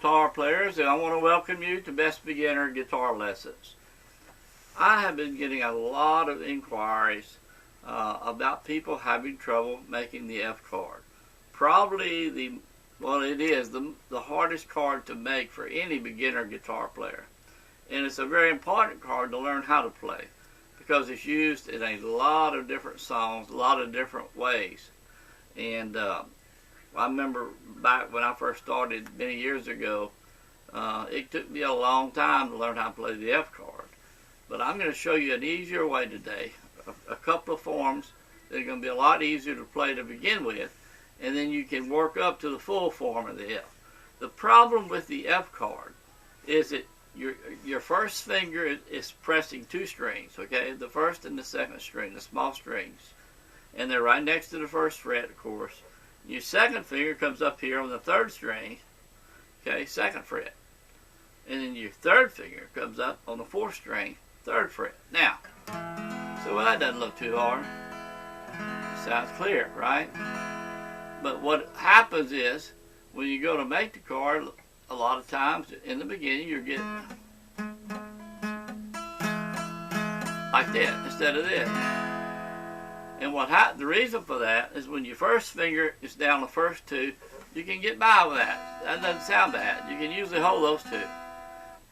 guitar players, and I want to welcome you to Best Beginner Guitar Lessons. I have been getting a lot of inquiries about people having trouble making the F chord. Probably it is the hardest chord to make for any beginner guitar player. And it's a very important chord to learn how to play because it's used in a lot of different songs, a lot of different ways. And I remember back when I first started many years ago, it took me a long time to learn how to play the F chord. But I'm going to show you an easier way today, a couple of forms that are going to be a lot easier to play to begin with, and then you can work up to the full form of the F. The problem with the F chord is that your first finger is pressing two strings, okay? The first and the second string, the small strings. And they're right next to the first fret, of course. Your second finger comes up here on the third string, okay, second fret. And then your third finger comes up on the fourth string, third fret. Now, so that doesn't look too hard. Sounds clear, right? But what happens is, when you go to make the chord, a lot of times in the beginning you're getting like that instead of this. And the reason for that is when your first finger is down the first two, you can get by with that. That doesn't sound bad. You can usually hold those two.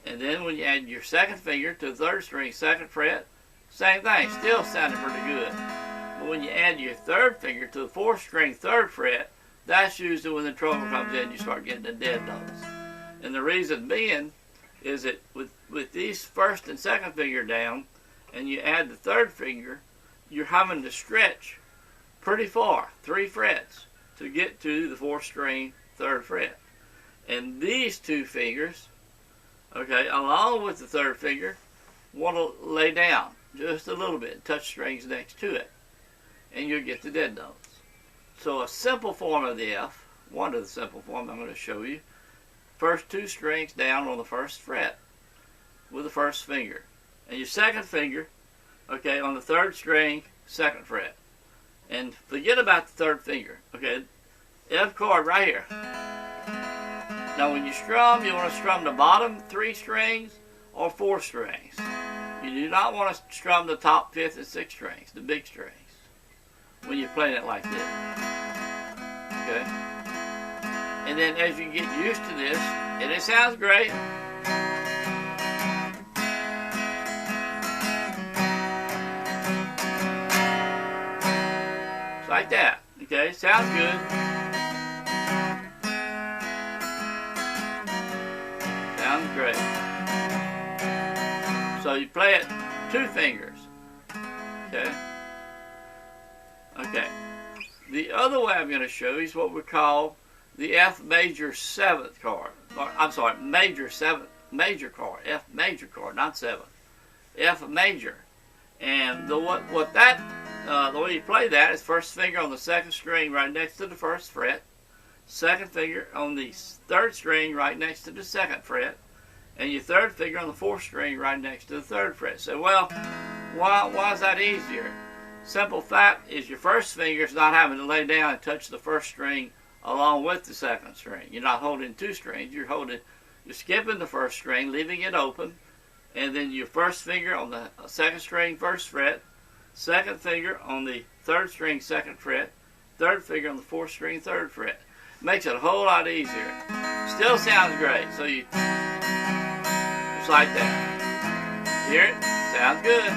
And then when you add your second finger to the third string, second fret, same thing, still sounding pretty good. But when you add your third finger to the fourth string, third fret, that's usually when the trouble comes in, you start getting the dead notes. And the reason being is that with these first and second finger down, and you add the third finger, you're having to stretch pretty far, 3 frets, to get to the fourth string, third fret. And these two fingers, okay, along with the third finger, want to lay down just a little bit, touch strings next to it, and you'll get the dead notes. So a simple form of the F, one of the simple forms I'm going to show you, first two strings down on the first fret with the first finger. And your second finger, okay, on the third string, second fret. And forget about the third finger, okay, F chord right here. Now when you strum, you want to strum the bottom 3 strings or 4 strings. You do not want to strum the top 5th and 6th strings, the big strings, when you're playing it like this. Okay? And then as you get used to this, and it sounds great, it's like that. Okay? Sounds good. Sounds great. So you play it 2 fingers. Okay? Okay. The other way I'm going to show you is what we call the F major 7th chord. Or, I'm sorry, major 7th, major chord. F major chord, not 7th. F major. And the way you play that is first finger on the second string right next to the first fret, second finger on the third string right next to the second fret, and your third finger on the fourth string right next to the third fret. So, well, why is that easier? Simple fact is your first finger is not having to lay down and touch the first string along with the second string. You're not holding 2 strings. You're skipping the first string, leaving it open, and then your first finger on the second string, first fret, second finger on the third string, second fret, third finger on the fourth string, third fret. Makes it a whole lot easier. Still sounds great. So you just like that. Hear it? Sounds good.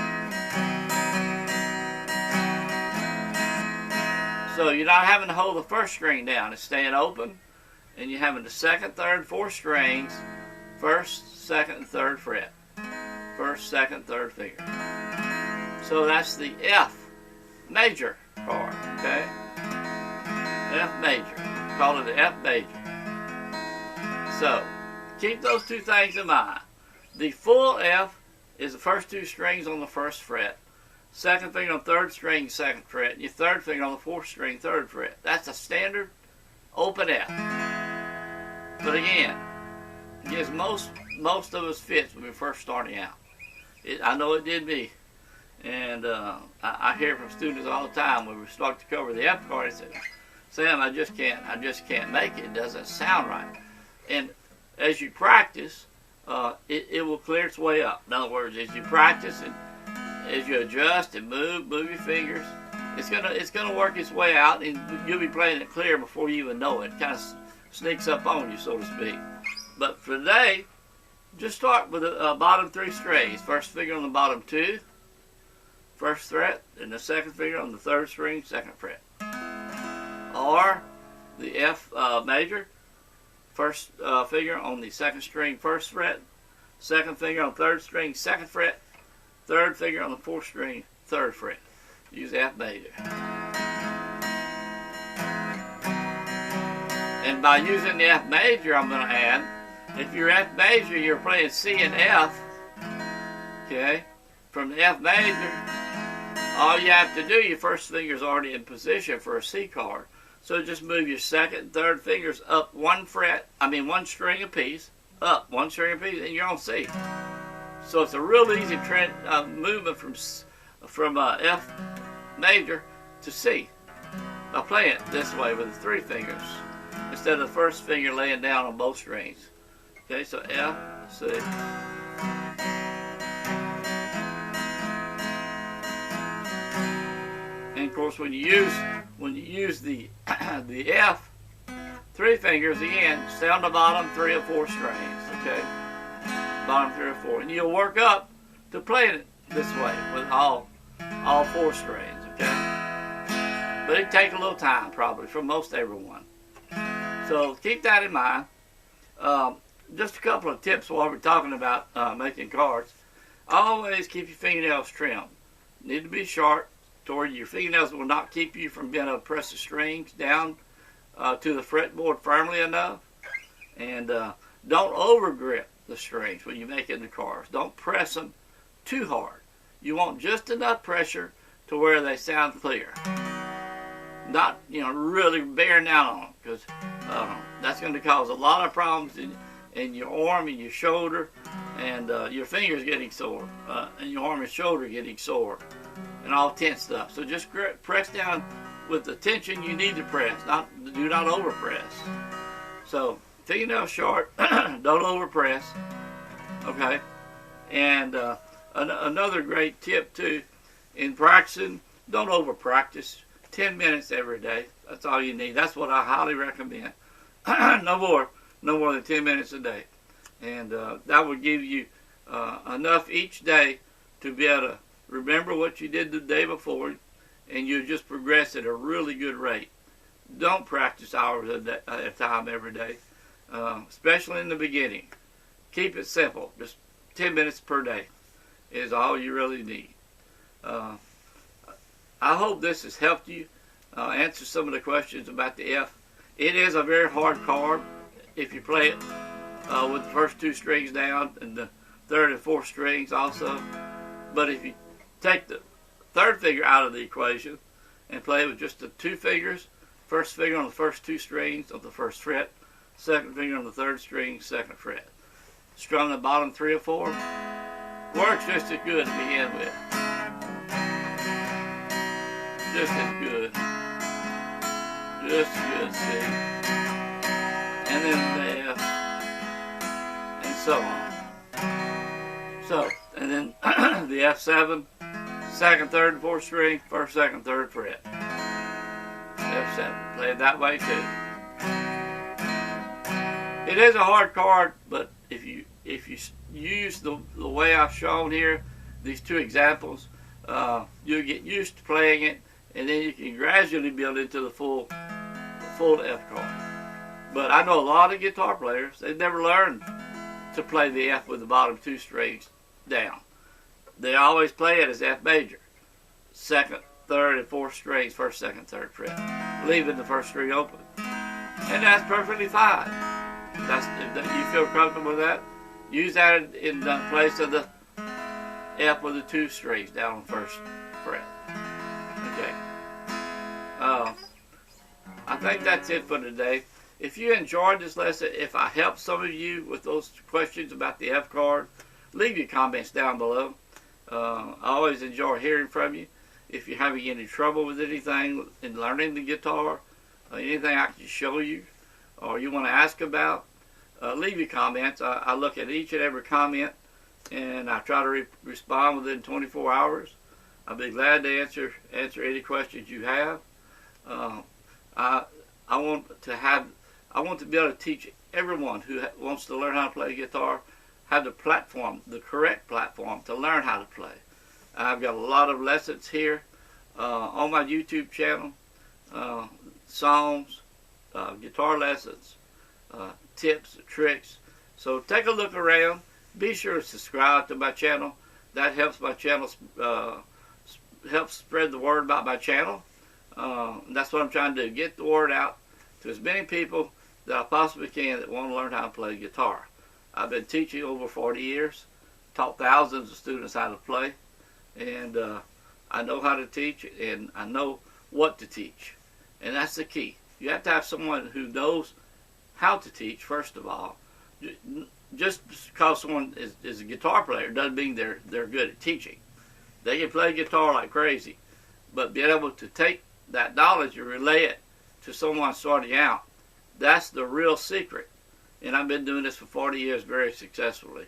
So you're not having to hold the first string down. It's staying open, and you're having the second, third, fourth strings, first, second, and third fret. First, second, third finger. So that's the F major chord, okay? F major. Call it the F major. So, keep those 2 things in mind. The full F is the first 2 strings on the first fret, second finger on the third string, second fret, and your third finger on the fourth string, third fret. That's a standard open F. But again, it gives most of us fits when we're first starting out. I know it did me. And I hear from students all the time when we start to cover the F chord, they say, Sam, I just can't make it. It doesn't sound right. And as you practice, it will clear its way up. In other words, as you practice and as you adjust and move your fingers, it's gonna work its way out, and you'll be playing it clear before you even know it. It kind of sneaks up on you, so to speak. But for today, just start with the bottom 3 strings. First finger on the bottom 2, first fret, and the second finger on the 3rd string, 2nd fret. Or the F major, first finger on the 2nd string, 1st fret, second finger on 3rd string, 2nd fret, 3rd finger on the 4th string, 3rd fret. Use F major. And by using the F major, I'm going to add, if your F major, you're playing C and F, okay, from the F major, all you have to do, your first finger is already in position for a C chord. So just move your 2nd and 3rd fingers up one string apiece, up one string apiece, and you're on C. So it's a real easy movement from F major to C by playing it this way with the 3 fingers instead of the first finger laying down on both strings. Okay, so F, C. And of course, when you use the the F 3 fingers again, stay on the bottom 3 or 4 strings. Okay, bottom 3 or 4, and you'll work up to playing it this way with all 4 strings. Okay, but it takes a little time probably for most everyone. So keep that in mind. Just a couple of tips while we're talking about making chords. Always keep your fingernails trimmed. Need to be sharp, to where your fingernails will not keep you from being able to press the strings down to the fretboard firmly enough. And don't over grip the strings when you're making the chords. Don't press them too hard. You want just enough pressure to where they sound clear. Not, really bearing down on them, because that's going to cause a lot of problems in your arm and your shoulder, and your fingers getting sore, and your arm and shoulder getting sore, and all tensed up. So just press down with the tension you need to press. Do not overpress. So fingernail sharp, don't overpress. Okay, and another great tip too in practicing: don't overpractice. 10 minutes every day. That's all you need. That's what I highly recommend. No more than 10 minutes a day. And that will give you enough each day to be able to remember what you did the day before, and you'll just progress at a really good rate. Don't practice hours at a time every day, especially in the beginning. Keep it simple. Just 10 minutes per day is all you really need. I hope this has helped you answer some of the questions about the F. It is a very hard chord if you play it with the first 2 strings down and the 3rd and 4th strings also. But if you take the 3rd finger out of the equation and play it with just the 2 fingers, first finger on the first 2 strings of the 1st fret, second finger on the 3rd string, 2nd fret. Strum the bottom 3 or 4. Works just as good to begin with. Just as good. Just as good, see. And then the F. And so on. So, and then the F7, 2nd, 3rd, and 4th string, 1st, 2nd, 3rd fret. F7. Play it that way too. It is a hard chord, but if you use the way I've shown here, these 2 examples, you'll get used to playing it, and then you can gradually build into the full F chord. But I know a lot of guitar players, they've never learned to play the F with the bottom 2 strings down. They always play it as F major. 2nd, 3rd, and 4th strings, 1st, 2nd, 3rd fret, leaving the 1st string open. And that's perfectly fine. If you feel comfortable with that, use that in place of the F with the 2 strings down on the 1st fret. Okay. I think that's it for today. If you enjoyed this lesson, if I helped some of you with those questions about the F chord, leave your comments down below. I always enjoy hearing from you. If you're having any trouble with anything in learning the guitar, anything I can show you, or you want to ask about, leave your comments. I look at each and every comment, and I try to respond within 24 hours. I'll be glad to answer any questions you have. I want to be able to teach everyone who wants to learn how to play guitar, have the platform, the correct platform to learn how to play. I've got a lot of lessons here on my YouTube channel, songs, guitar lessons, tips, tricks. So take a look around. Be sure to subscribe to my channel. That helps my channel, helps spread the word about my channel. That's what I'm trying to do, get the word out to as many people that I possibly can that want to learn how to play guitar. I've been teaching over 40 years, taught thousands of students how to play, and I know how to teach, and I know what to teach. And that's the key. You have to have someone who knows how to teach, first of all. Just because someone is a guitar player doesn't mean they're good at teaching. They can play guitar like crazy, but being able to take that knowledge and relay it to someone starting out, that's the real secret. And I've been doing this for 40 years very successfully.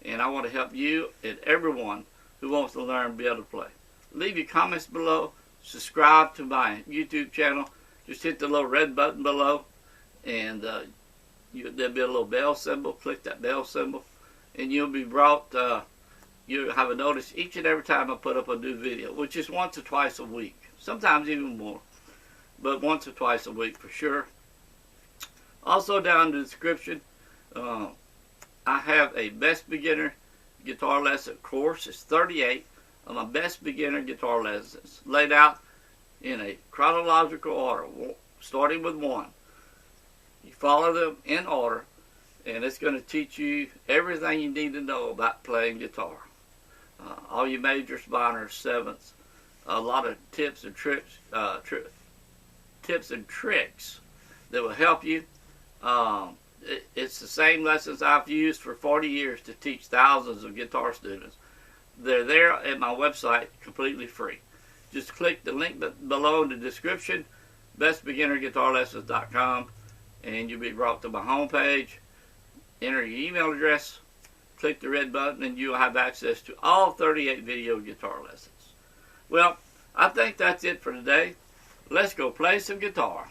And I want to help you and everyone who wants to learn be able to play. Leave your comments below. Subscribe to my YouTube channel. Just hit the little red button below, and there'll be a little bell symbol. Click that bell symbol, and you'll be brought, you'll have a notice each and every time I put up a new video, which is once or twice a week. Sometimes even more, but once or twice a week for sure. Also down in the description, I have a best beginner guitar lesson course. It's 38 of my best beginner guitar lessons, laid out in a chronological order, starting with 1. You follow them in order, and it's going to teach you everything you need to know about playing guitar. All your majors, minors, sevenths, a lot of tips and tricks, that will help you. It's the same lessons I've used for 40 years to teach thousands of guitar students. They're there at my website completely free. Just click the link below in the description, bestbeginnerguitarlessons.com, and you'll be brought to my homepage. Enter your email address, click the red button, and you'll have access to all 38 video guitar lessons. Well, I think that's it for today. Let's go play some guitar.